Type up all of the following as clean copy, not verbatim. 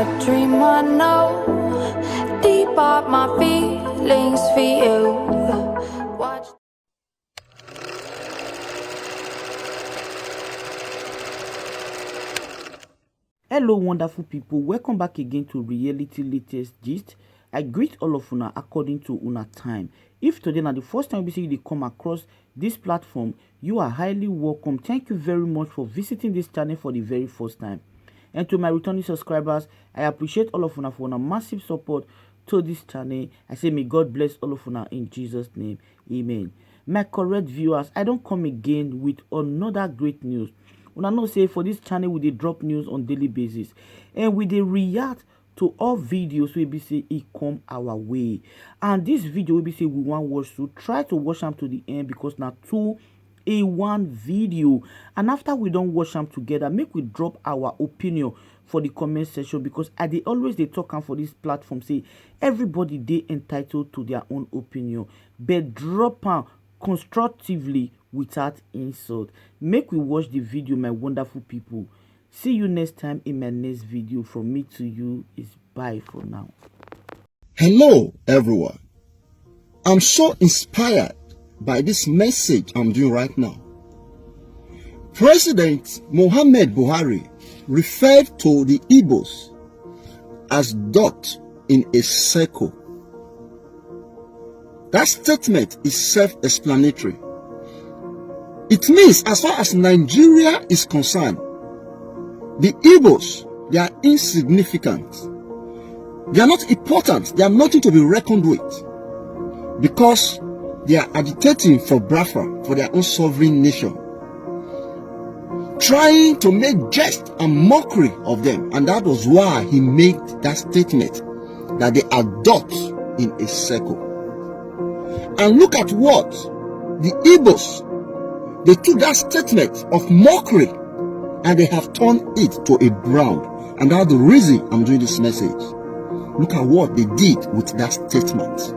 a dream I know. Deep up my feelings for you. Watch. Hello wonderful people, welcome back again to Reality Latest Gist. I greet all of una according to una time. If today na the first time you come across this platform, you are highly welcome. Thank you very much for visiting this channel for the very first time. And to my returning subscribers, I appreciate all of una for una massive support to this channel. I say may God bless all of una in Jesus' name. Amen. My correct viewers, I don't come again with another great news. Una know say for this channel we dey drop news on daily basis and we dey react to all videos wey be say e come our way. And this video wey be say we wan watch, so try to watch am to the end because na 2-in-1 video. And after we don watch am together, make we drop our opinion for the comment section, because I dey always dey talk am for this platform say everybody dey entitled to their own opinion, but drop am constructively without insult. Make we watch the video, my wonderful people. See you next time in my next video. From me to you is bye for now. Hello everyone. I'm so inspired by this message I'm doing right now. President Muhammad Buhari referred to the Igbos as dot in a circle. That statement is self-explanatory. It means as far as Nigeria is concerned, the Igbos, they are insignificant. They are not important. They are nothing to be reckoned with, because they are agitating for Biafra, for their own sovereign nation, trying to make jest and mockery of them. And that was why he made that statement that they are dots in a circle. And look at what the Igbos, they took that statement of mockery and they have turned it to a brand. And that's the reason I'm doing this message. Look at what they did with that statement.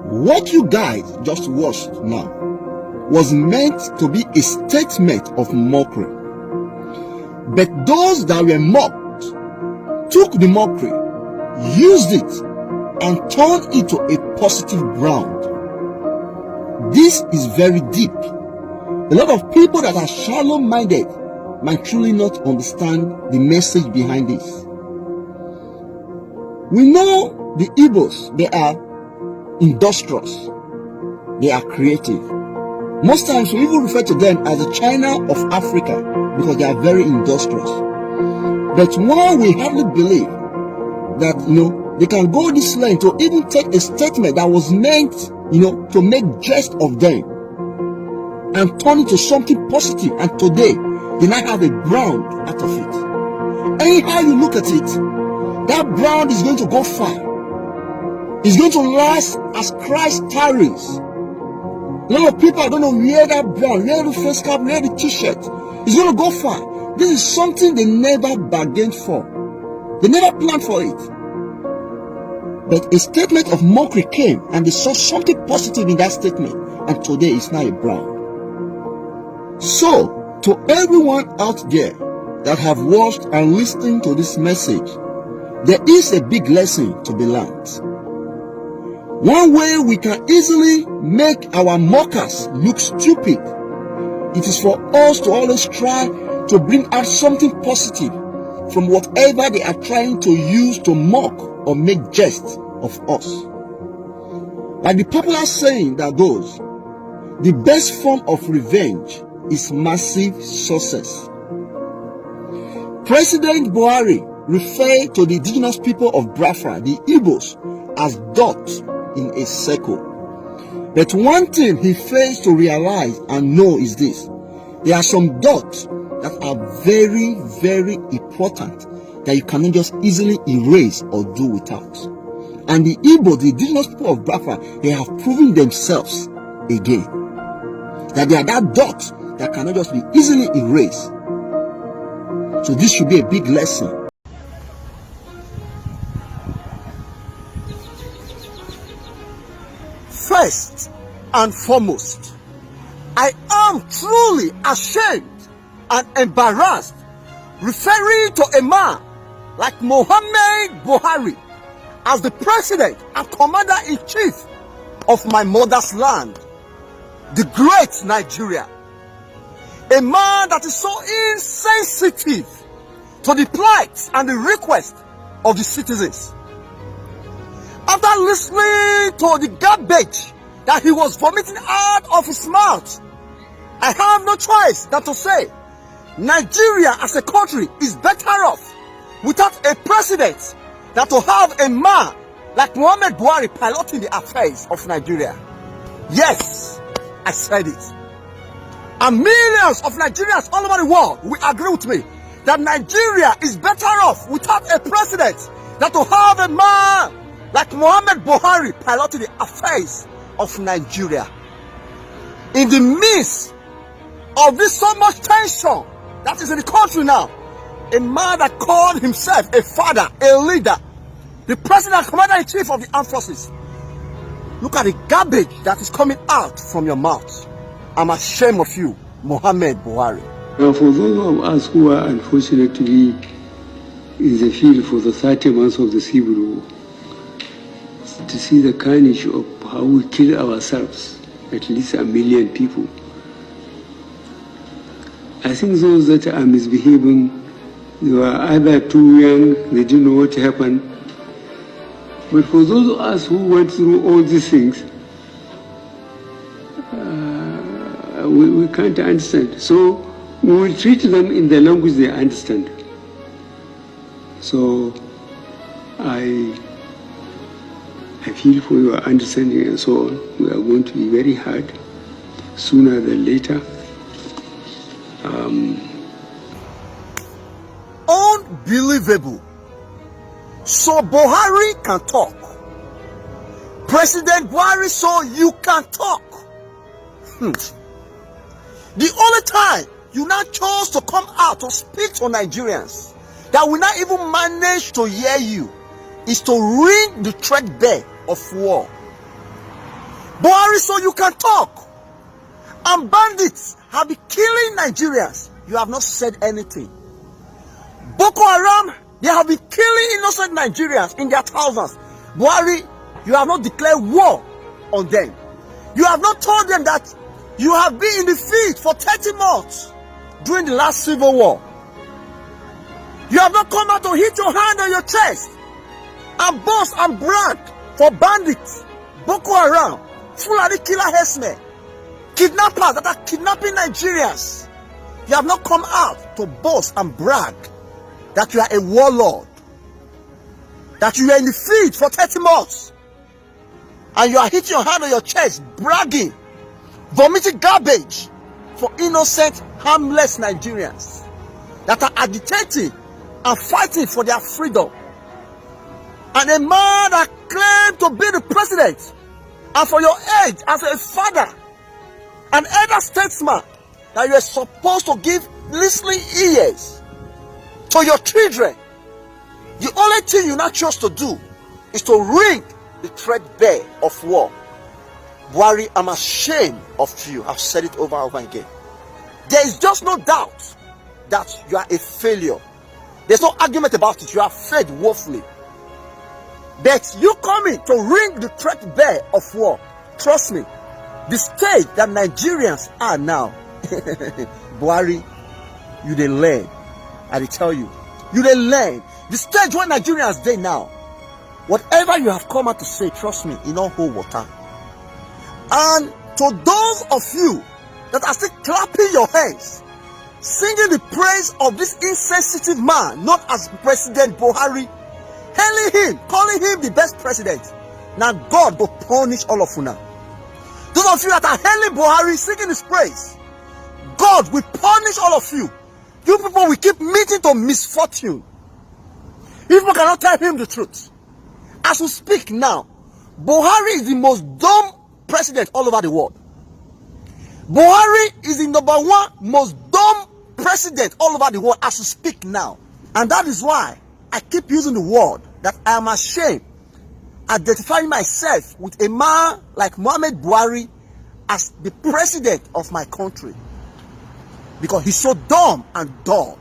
What you guys just watched now was meant to be a statement of mockery. But those that were mocked took the mockery, used it, and turned it to a positive ground. This is very deep. A lot of people that are shallow-minded might truly not understand the message behind this. We know the Igbos, they are industrious, they are creative. Most times we even refer to them as the China of Africa because they are very industrious. But why we hardly believe that they can go this length to even take a statement that was meant to make jest of them and turn it to something positive, and today they now have a brand out of it. Anyhow you look at it, that brand is going to go far. It's going to last as Christ tarries. A lot of people are going to wear that brand, wear the face cap, wear the t-shirt. It's going to go far. This is something they never bargained for. They never planned for it. But a statement of mockery came and they saw something positive in that statement. And today it's now a brand. So, to everyone out there that have watched and listened to this message, there is a big lesson to be learned. One way we can easily make our mockers look stupid, it is for us to always try to bring out something positive from whatever they are trying to use to mock or make jest of us. Like the popular saying that goes, the best form of revenge is massive success. President Buhari referred to the indigenous people of Biafra, the Igbos, as dots in a circle. But one thing he fails to realize and know is this: there are some dots that are very, very important that you cannot just easily erase or do without. And the Igbo, the indigenous people of Biafra, they have proven themselves again that they are that dot that cannot just be easily erased. So this should be a big lesson. First and foremost, I am truly ashamed and embarrassed referring to a man like Muhammad Buhari as the president and commander-in-chief of my mother's land, the great Nigeria. A man that is so insensitive to the plight and the request of the citizens. After listening to the garbage that he was vomiting out of his mouth, I have no choice than to say Nigeria as a country is better off without a president than to have a man like Muhammad Buhari piloting the affairs of Nigeria. Yes, I said it. And millions of Nigerians all over the world will agree with me that Nigeria is better off without a president than to have a man like Muhammad Buhari piloting the affairs of Nigeria. In the midst of this so much tension that is in the country now, a man that called himself a father, a leader, the president and commander-in-chief of the armed forces. Look at the garbage that is coming out from your mouth. I'm ashamed of you, Muhammad Buhari. Now, for those of us who are unfortunate to be in the field for the 30 months of the civil war, to see the carnage of how we kill ourselves, at least 1 million people, I think those that are misbehaving, they were either too young, they didn't know what happened. But for those of us who went through all these things, we can't understand. So we will treat them in the language they understand. So I feel for your understanding and so on. We are going to be very hard sooner than later. Unbelievable. So Buhari can talk. President Buhari, so you can talk. The only time you now chose to come out to speak to Nigerians that will not even manage to hear you is to ring the threadbare of war. Buhari, so you can talk. And bandits have been killing Nigerians. You have not said anything. Boko Haram, they have been killing innocent Nigerians in their thousands. Buhari, you have not declared war on them. You have not told them that you have been in the field for 30 months during the last civil war. You have not come out to hit your hand on your chest and boast and brag for bandits, Boko Haram, Fulani killer herdsmen, kidnappers that are kidnapping Nigerians. You have not come out to boast and brag that you are a warlord, that you are in the field for 30 months, and you are hitting your hand on your chest, bragging, vomiting garbage for innocent, harmless Nigerians that are agitating and fighting for their freedom. And a man that claimed to be the president, and for your age as a father, an elder statesman, that you are supposed to give listening ears to your children. The only thing you now chose to do is to ring the threadbare of war. Buhari, I'm ashamed of you. I've said it over and over again. There is just no doubt that you are a failure. There's no argument about it. You have failed woefully. But you coming to ring the threadbare of war, trust me, the stage that Nigerians are now, Buhari, you dey learn. I dey tell you, you dey learn. The stage where Nigerians dey now, whatever you have come out to say, trust me, it don't hold water. And to those of you that are still clapping your hands, singing the praise of this insensitive man known as President Buhari, hailing him, calling him the best president, now God will punish all of you now. Those of you that are hailing Buhari, singing his praise, God will punish all of you. You people will keep meeting to misfortune. You people cannot tell him the truth. As we speak now, Buhari is the most dumb president all over the world. Buhari is the #1 most dumb president all over the world as we speak now. And that is why I keep using the word that I am ashamed identifying myself with a man like Muhammad Buhari as the president of my country. Because he's so dumb and dull.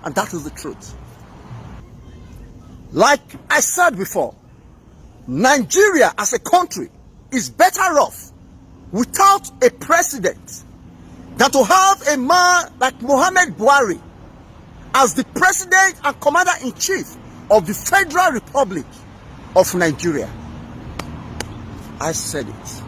And that is the truth. Like I said before, Nigeria as a country is better off without a president than to have a man like Muhammad Buhari as the president and commander-in-chief of the Federal Republic of Nigeria. I said it.